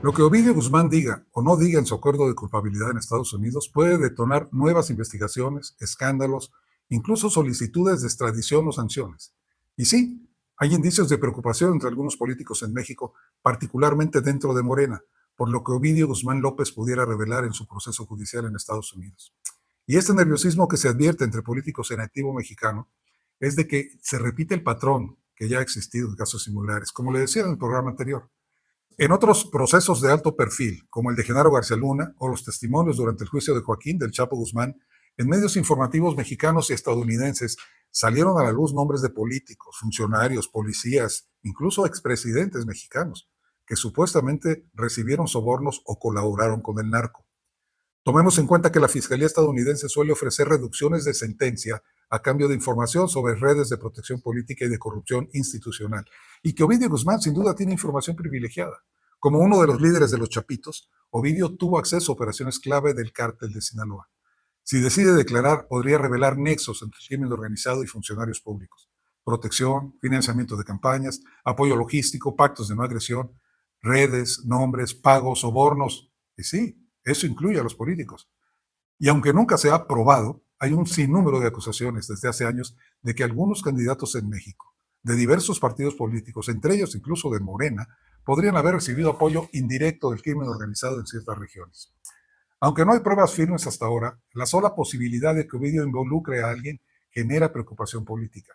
Lo que Ovidio Guzmán diga o no diga en su acuerdo de culpabilidad en Estados Unidos puede detonar nuevas investigaciones, escándalos, incluso solicitudes de extradición o sanciones. Y sí, hay indicios de preocupación entre algunos políticos en México, particularmente dentro de Morena, por lo que Ovidio Guzmán López pudiera revelar en su proceso judicial en Estados Unidos. Y este nerviosismo que se advierte entre políticos en activo mexicano es de que se repite el patrón que ya ha existido en casos similares, como le decía en el programa anterior. En otros procesos de alto perfil, como el de Genaro García Luna o los testimonios durante el juicio de Joaquín del Chapo Guzmán, en medios informativos mexicanos y estadounidenses salieron a la luz nombres de políticos, funcionarios, policías, incluso expresidentes mexicanos, que supuestamente recibieron sobornos o colaboraron con el narco. Tomemos en cuenta que la Fiscalía estadounidense suele ofrecer reducciones de sentencia a cambio de información sobre redes de protección política y de corrupción institucional, y que Ovidio Guzmán sin duda tiene información privilegiada. Como uno de los líderes de los Chapitos, Ovidio tuvo acceso a operaciones clave del cártel de Sinaloa. Si decide declarar, podría revelar nexos entre el crimen organizado y funcionarios públicos. Protección, financiamiento de campañas, apoyo logístico, pactos de no agresión, redes, nombres, pagos, sobornos. Y sí, eso incluye a los políticos. Y aunque nunca se ha probado, hay un sinnúmero de acusaciones desde hace años de que algunos candidatos en México, de diversos partidos políticos, entre ellos incluso de Morena, podrían haber recibido apoyo indirecto del crimen organizado en ciertas regiones. Aunque no hay pruebas firmes hasta ahora, la sola posibilidad de que Ovidio involucre a alguien genera preocupación política.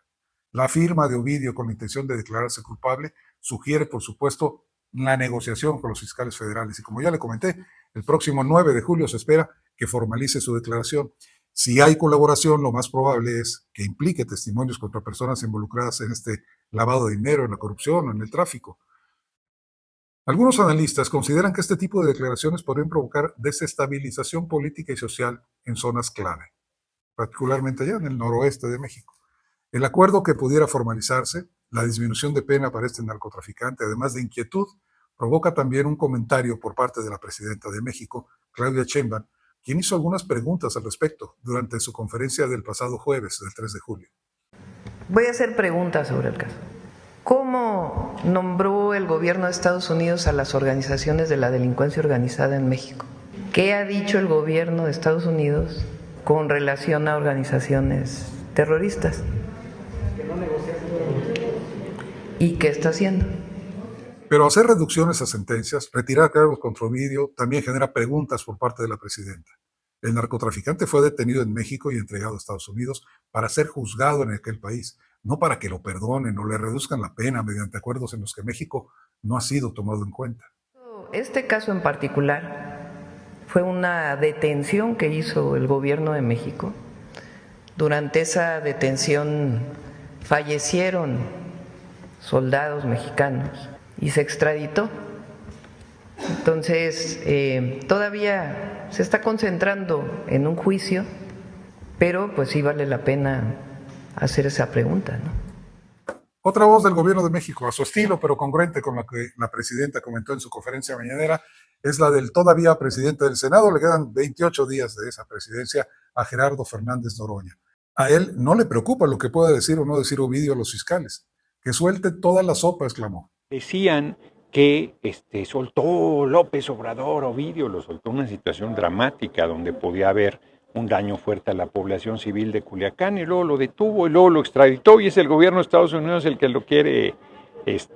La firma de Ovidio con la intención de declararse culpable sugiere, por supuesto, la negociación con los fiscales federales. Y como ya le comenté, el próximo 9 de julio se espera que formalice su declaración. Si hay colaboración, lo más probable es que implique testimonios contra personas involucradas en este lavado de dinero, en la corrupción o en el tráfico. Algunos analistas consideran que este tipo de declaraciones podrían provocar desestabilización política y social en zonas clave, particularmente allá en el noroeste de México. El acuerdo que pudiera formalizarse, la disminución de pena para este narcotraficante, además de inquietud, provoca también un comentario por parte de la presidenta de México, Claudia Sheinbaum, quien hizo algunas preguntas al respecto durante su conferencia del pasado jueves, del 3 de julio. Voy a hacer preguntas sobre el caso. ¿Cómo nombró el gobierno de Estados Unidos a las organizaciones de la delincuencia organizada en México? ¿Qué ha dicho el gobierno de Estados Unidos con relación a organizaciones terroristas? ¿Y qué está haciendo? Pero hacer reducciones a sentencias, retirar cargos contra Ovidio, también genera preguntas por parte de la presidenta. El narcotraficante fue detenido en México y entregado a Estados Unidos para ser juzgado en aquel país, no para que lo perdonen o le reduzcan la pena mediante acuerdos en los que México no ha sido tomado en cuenta. Este caso en particular fue una detención que hizo el gobierno de México. Durante esa detención fallecieron soldados mexicanos y se extraditó. Entonces, todavía se está concentrando en un juicio, pero pues sí vale la pena hacer esa pregunta, ¿no? Otra voz del gobierno de México, a su estilo, pero congruente con la que la presidenta comentó en su conferencia mañanera, es la del todavía presidente del Senado. Le quedan 28 días de esa presidencia a Gerardo Fernández Noroña. A él no le preocupa lo que pueda decir o no decir Ovidio a los fiscales. Que suelte toda la sopa, exclamó. Decían que soltó López Obrador, Ovidio, lo soltó en una situación dramática donde podía haber un daño fuerte a la población civil de Culiacán, y luego lo detuvo y luego lo extraditó, y es el gobierno de Estados Unidos el que lo quiere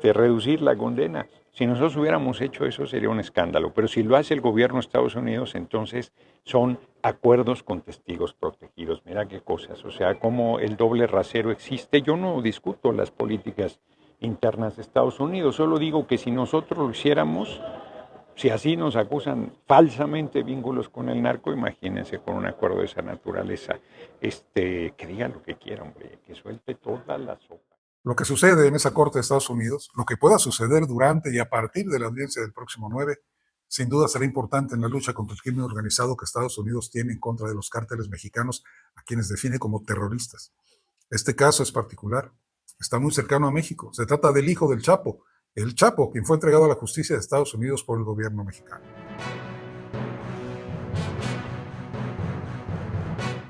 reducir la condena. Si nosotros hubiéramos hecho eso sería un escándalo, pero si lo hace el gobierno de Estados Unidos, entonces son acuerdos con testigos protegidos. Mira qué cosas, o sea, cómo el doble rasero existe. Yo no discuto las políticas internas de Estados Unidos, solo digo que si nosotros lo hiciéramos, si así nos acusan falsamente vínculos con el narco, imagínense con un acuerdo de esa naturaleza, que diga lo que quiera, hombre, que suelte toda la sopa. Lo que sucede en esa corte de Estados Unidos, lo que pueda suceder durante y a partir de la audiencia del próximo 9, sin duda será importante en la lucha contra el crimen organizado que Estados Unidos tiene en contra de los cárteles mexicanos, a quienes define como terroristas. Este caso es particular, está muy cercano a México. Se trata del hijo del Chapo, el Chapo, quien fue entregado a la justicia de Estados Unidos por el gobierno mexicano.